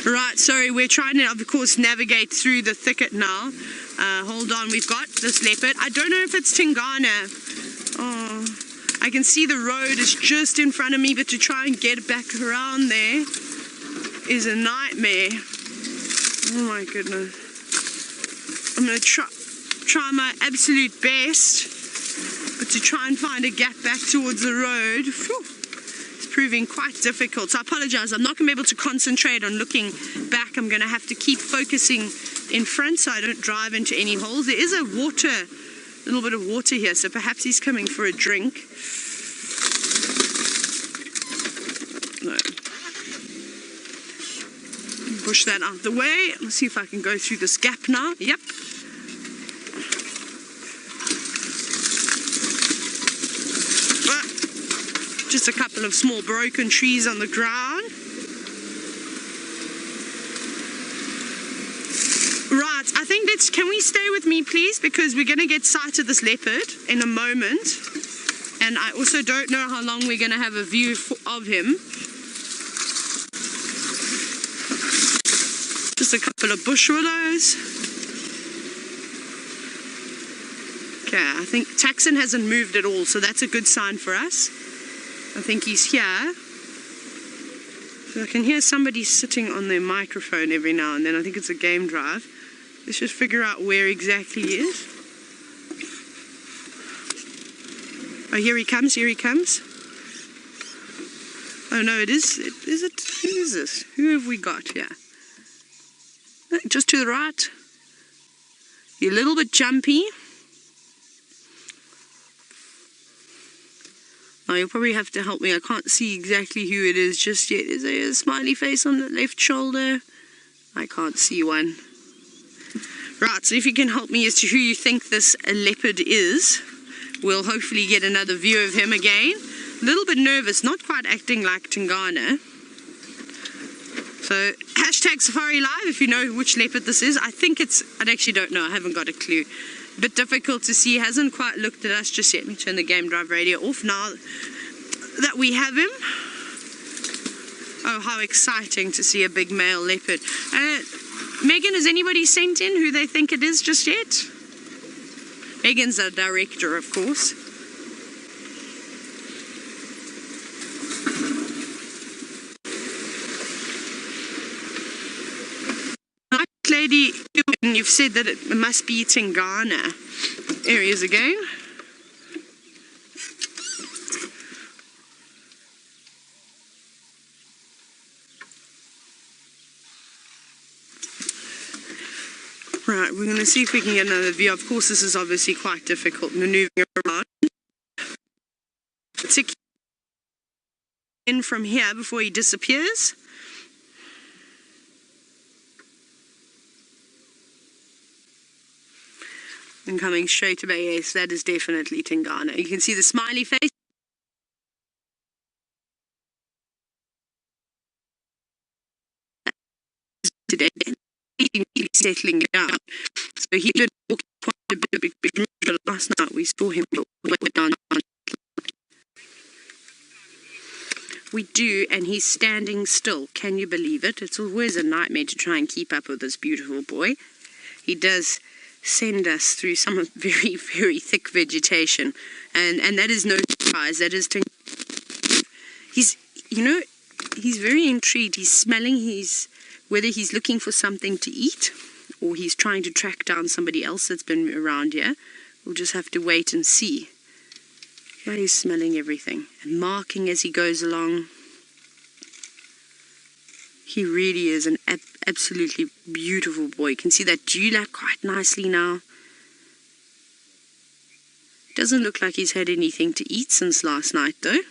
Right, sorry, we're trying to, of course, navigate through the thicket now. Hold on, we've got this leopard. I don't know if it's Tingana. Oh, I can see the road is just in front of me, but to try and get back around there is a nightmare. Oh my goodness. I'm going to try my absolute best, but to try and find a gap back towards the road, whew, it's proving quite difficult. So I apologize, I'm not going to be able to concentrate on looking back. I'm going to have to keep focusing in front so I don't drive into any holes. There is a little bit of water here, so perhaps he's coming for a drink. No. Push that out the way. Let's see if I can go through this gap now. Yep. Just a couple of small broken trees on the ground. Right, I think can we stay with me please, because we're going to get sight of this leopard in a moment, and I also don't know how long we're going to have a view of him. Just a couple of bush willows. Okay, I think Taxon hasn't moved at all, so that's a good sign for us. I think he's here. So I can hear somebody sitting on their microphone every now and then. I think it's a game drive. Let's just figure out where exactly he is. Oh, here he comes, here he comes. Oh no, it is. Is it? Who is this? Who have we got here? Just to the right. You're a little bit jumpy. Now you'll probably have to help me. I can't see exactly who it is just yet. Is there a smiley face on the left shoulder? I can't see one. Right, so if you can help me as to who you think this leopard is, we'll hopefully get another view of him again. A little bit nervous, not quite acting like Tingana. So, hashtag Safari Live if you know which leopard this is. I actually don't know, I haven't got a clue. A bit difficult to see, hasn't quite looked at us just yet. Let me turn the game drive radio off now that we have him. Oh, how exciting to see a big male leopard. Megan, has anybody sent in who they think it is just yet? Megan's a director, of course. Lady, you've said that it must be Tingana. There he is again. Right, we're going to see if we can get another view. Of course, this is obviously quite difficult maneuvering around. Particularly in from here before he disappears. And coming straight away, yes, that is definitely Tingana. You can see the smiley face. Today, he's settling down. So he did walk quite a bit, but last night we saw him down. We do, and he's standing still. Can you believe it? It's always a nightmare to try and keep up with this beautiful boy. He does send us through some very, very thick vegetation, and that is no surprise. That is he's very intrigued. He's smelling whether he's looking for something to eat or he's trying to track down somebody else that's been around here. We'll just have to wait and see. Yeah, he's smelling everything and marking as he goes along. He really is an absolutely beautiful boy. You can see that Djuma quite nicely now. Doesn't look like he's had anything to eat since last night though.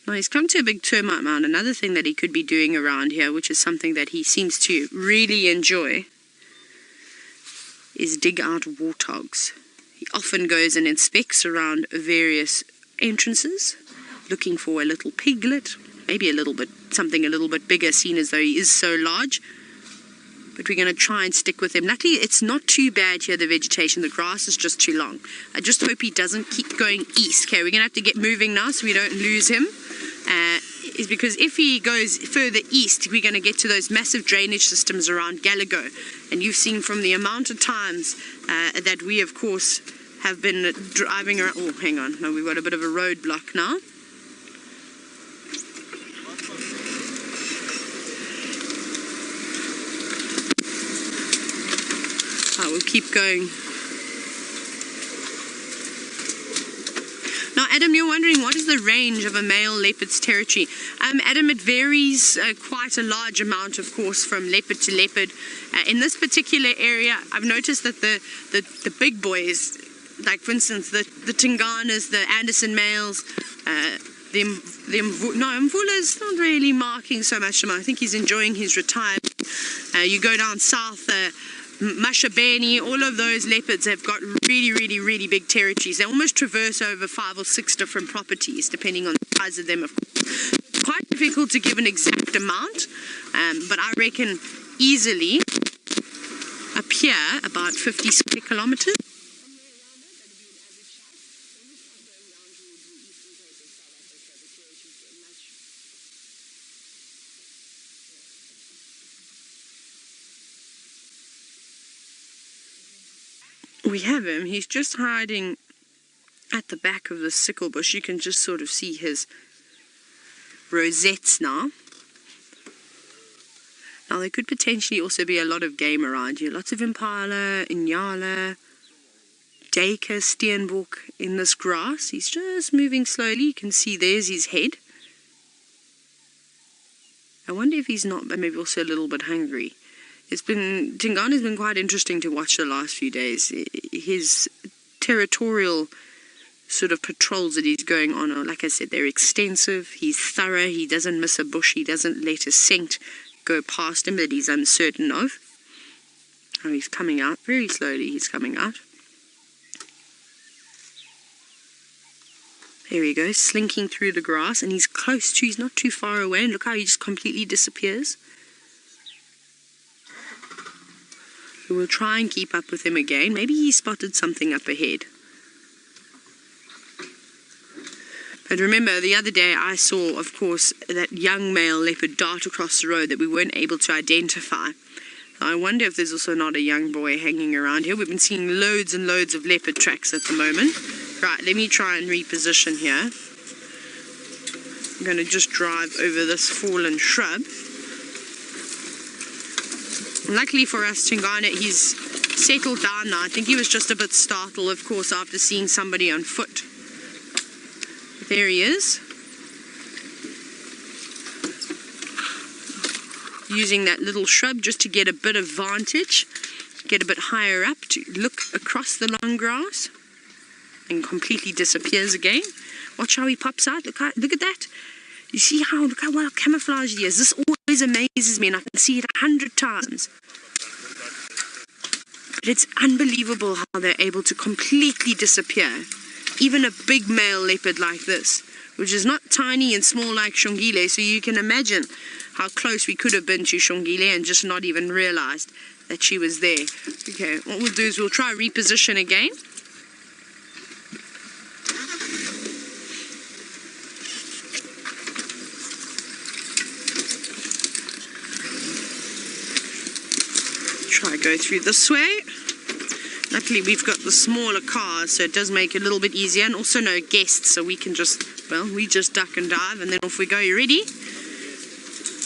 Now he's come to a big termite mound. Another thing that he could be doing around here, which is something that he seems to really enjoy, is dig out warthogs. He often goes and inspects around various entrances, looking for a little piglet, maybe something a little bit bigger, seeing as though he is so large. But we're going to try and stick with him. Luckily, it's not too bad here, the vegetation. The grass is just too long. I just hope he doesn't keep going east. Okay, we're going to have to get moving now so we don't lose him. is because if he goes further east, we're going to get to those massive drainage systems around Gallagher. And you've seen from the amount of times that we, of course, have been driving around. Oh, hang on. No, we've got a bit of a roadblock now. We'll keep going. Now, Adam, you're wondering what is the range of a male leopard's territory? Adam, it varies quite a large amount, of course, from leopard to leopard. In this particular area, I've noticed that the big boys, like for instance the Tinganas, the Anderson males, Mvula's not really marking so much. I think he's enjoying his retirement. You go down south, Mashabeni, all of those leopards have got really big territories. They almost traverse over 5 or 6 different properties, depending on the size of them, of course. It's quite difficult to give an exact amount, but I reckon easily up here about 50 square kilometers. We have him. He's just hiding at the back of the sickle bush. You can just sort of see his rosettes now. Now, there could potentially also be a lot of game around here. Lots of impala, inyala, duiker, steenbok in this grass. He's just moving slowly. You can see there's his head. I wonder if he's not, but maybe also a little bit hungry. Tingana's been quite interesting to watch the last few days. His territorial sort of patrols that he's going on are, like I said, they're extensive. He's thorough. He doesn't miss a bush. He doesn't let a scent go past him that he's uncertain of. Oh, he's coming out. Very slowly he's coming out. There he goes, slinking through the grass, and he's close to, he's not too far away, and look how he just completely disappears. We'll try and keep up with him again. Maybe he spotted something up ahead. But remember, the other day I saw, of course, that young male leopard dart across the road that we weren't able to identify. I wonder if there's also not a young boy hanging around here. We've been seeing loads and loads of leopard tracks at the moment. Right, let me try and reposition here. I'm going to just drive over this fallen shrub. Luckily for us, Tingana, he's settled down now. I think he was just a bit startled, of course, after seeing somebody on foot. There he is. Using that little shrub just to get a bit of vantage, get a bit higher up to look across the long grass, and completely disappears again. Watch how he pops out. Look at that. You see look how well camouflaged he is. This always amazes me, and I can see it 100 times. But it's unbelievable how they're able to completely disappear. Even a big male leopard like this, which is not tiny and small like Shongile, so you can imagine how close we could have been to Shongile and just not even realized that she was there. Okay, what we'll do is we'll try reposition again. Try go through this way. Luckily we've got the smaller cars, so it does make it a little bit easier, and also no guests, so we can just, well, we just duck and dive and then off we go. You ready?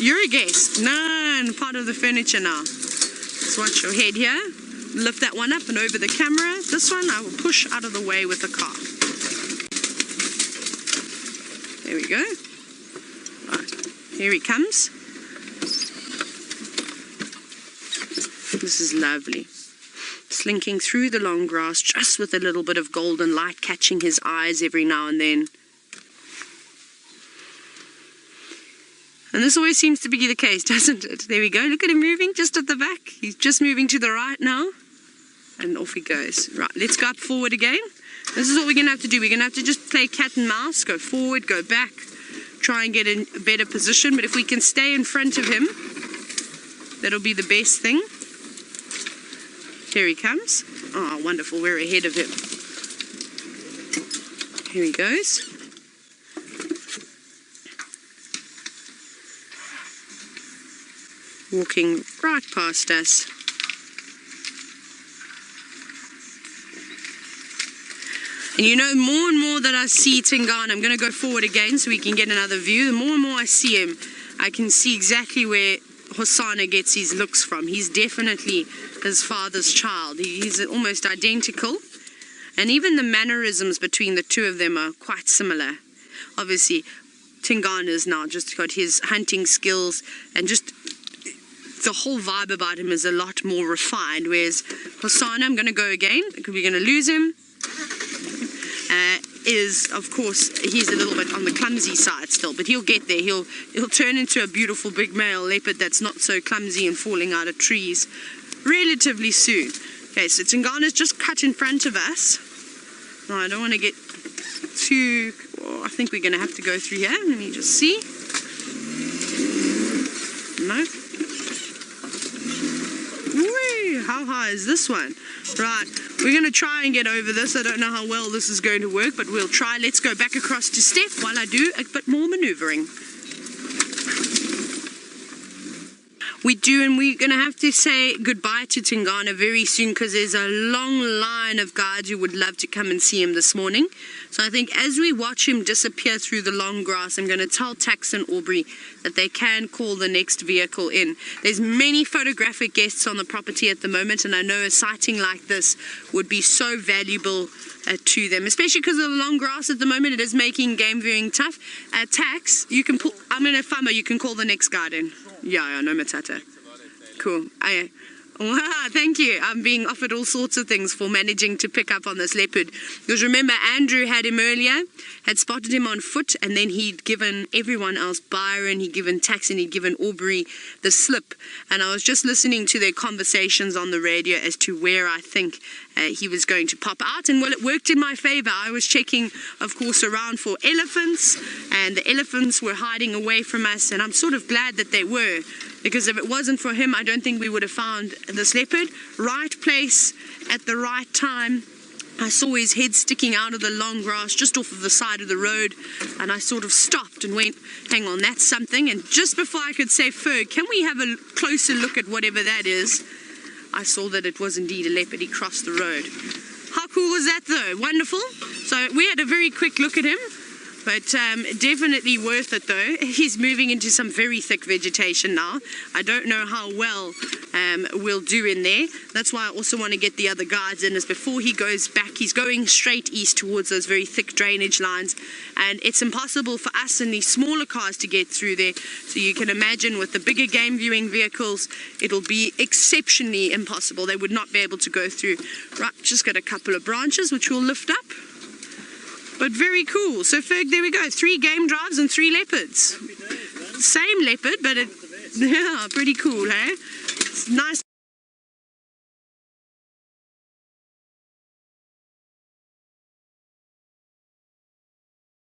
You're a guest. No, part of the furniture now. Just watch your head here. Lift that one up and over the camera. This one I will push out of the way with the car. There we go. Right, here he comes. This is lovely. Slinking through the long grass, just with a little bit of golden light catching his eyes every now and then. And this always seems to be the case, doesn't it? There we go. Look at him moving just at the back. He's just moving to the right now. And off he goes. Right, let's go up forward again. This is what we're going to have to do. We're going to have to just play cat and mouse. Go forward, go back. Try and get in a better position. But if we can stay in front of him, that'll be the best thing. Here he comes. Oh, wonderful. We're ahead of him. Here he goes. walking right past us. And you know, more and more that I see Tingana, I'm going to go forward again so we can get another view. The more and more I see him, I can see exactly where Hosana gets his looks from. He's definitely his father's child. He's almost identical. And even the mannerisms between the two of them are quite similar. Obviously, Tingana's now just got his hunting skills, and just the whole vibe about him is a lot more refined. Whereas Hosana, I'm going to go again because we're going to lose him. Is, of course, he's a little bit on the clumsy side still, but he'll get there. He'll turn into a beautiful big male leopard that's not so clumsy and falling out of trees relatively soon. Okay, so Tingana's just cut in front of us. No, I don't want to get too... Oh, I think we're going to have to go through here. Let me just see. No. Whee! How high is this one? Right, we're going to try and get over this. I don't know how well this is going to work, but we'll try. Let's go back across to Steph while I do a bit more maneuvering. We do, and we're going to have to say goodbye to Tingana very soon because there's a long line of guides who would love to come and see him this morning. So I think as we watch him disappear through the long grass, I'm going to tell Tax and Aubrey that they can call the next vehicle in. There's many photographic guests on the property at the moment, and I know a sighting like this would be so valuable to them, especially because of the long grass at the moment. It is making game viewing tough. Tax, you can pull, I'm going to Fama, you can call the next guide in. Yeah, no matata. Cool. Wow, thank you. I'm being offered all sorts of things for managing to pick up on this leopard. Because remember, Andrew had him earlier, had spotted him on foot, and then he'd given everyone else, Byron, he'd given Tax, and he'd given Aubrey the slip. And I was just listening to their conversations on the radio as to where I think he was going to pop out. And well, it worked in my favor. I was checking, of course, around for elephants, and the elephants were hiding away from us, and I'm sort of glad that they were. Because if it wasn't for him, I don't think we would have found this leopard. Right place at the right time. I saw his head sticking out of the long grass just off of the side of the road, and I sort of stopped and went, hang on, that's something. And just before I could say, Ferg, can we have a closer look at whatever that is? I saw that it was indeed a leopard. He crossed the road. How cool was that though? Wonderful. So we had a very quick look at him. But definitely worth it though. He's moving into some very thick vegetation now. I don't know how well we'll do in there. That's why I also want to get the other guides in, is before he goes back, he's going straight east towards those very thick drainage lines. And it's impossible for us in these smaller cars to get through there. So you can imagine with the bigger game viewing vehicles, it'll be exceptionally impossible. They would not be able to go through. Right, just got a couple of branches which we'll lift up. But very cool. So Ferg, there we go. 3 game drives and 3 leopards. Same leopard, but yeah, pretty cool, hey? It's nice.